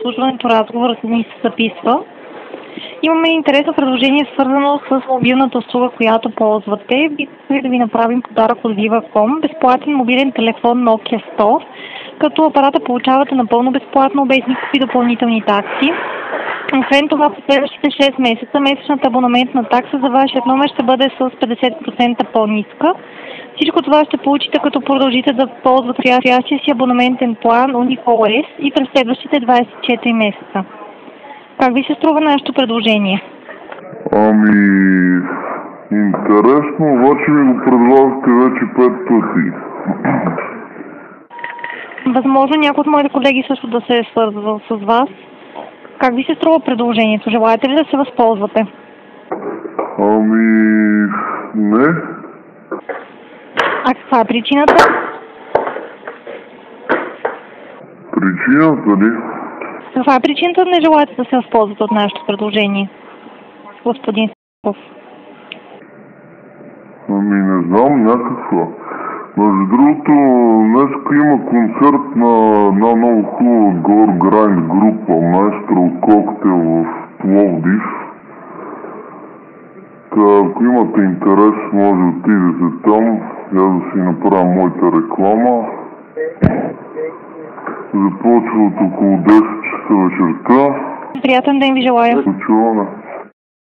обслужването, разговорът ни се записва. Имаме интересно предложение, свързано с мобилната услуга, която ползвате. Бихме да ви направим подарък от Viva.com, безплатен мобилен телефон Nokia 100, като апарата получавате напълно безплатно, без никакви допълнителни такси. Освен това, по следващите 6 месеца месечната абонаментна такса за вашият номер ще бъде с 50% по-ниска. Всичко това ще получите, като продължите да ползвате настоящия си абонаментен план UniCall и през следващите 24 месеца. Как ви се струва нашето предложение? Интересно, обаче ми го предлагате вече 5 пъти. Възможно някой от моите колеги също да се е свързвал с вас. Как ви се струва предложението? Желаете ли да се възползвате? Не. А каква е причината? Причината ли? Каква е причината да не желаете да се възползвате от нашето предложение, господин Стефанов? Не знам, някаква. Между другото, днес има концерт на една много хубава Горграйн група, Маестро Коктейл в Пловдив. Ако имате интерес, може да отидете там, да си направя моята реклама. Започва от около 10 часа вечерта. Приятен ден ви желая. Почуване.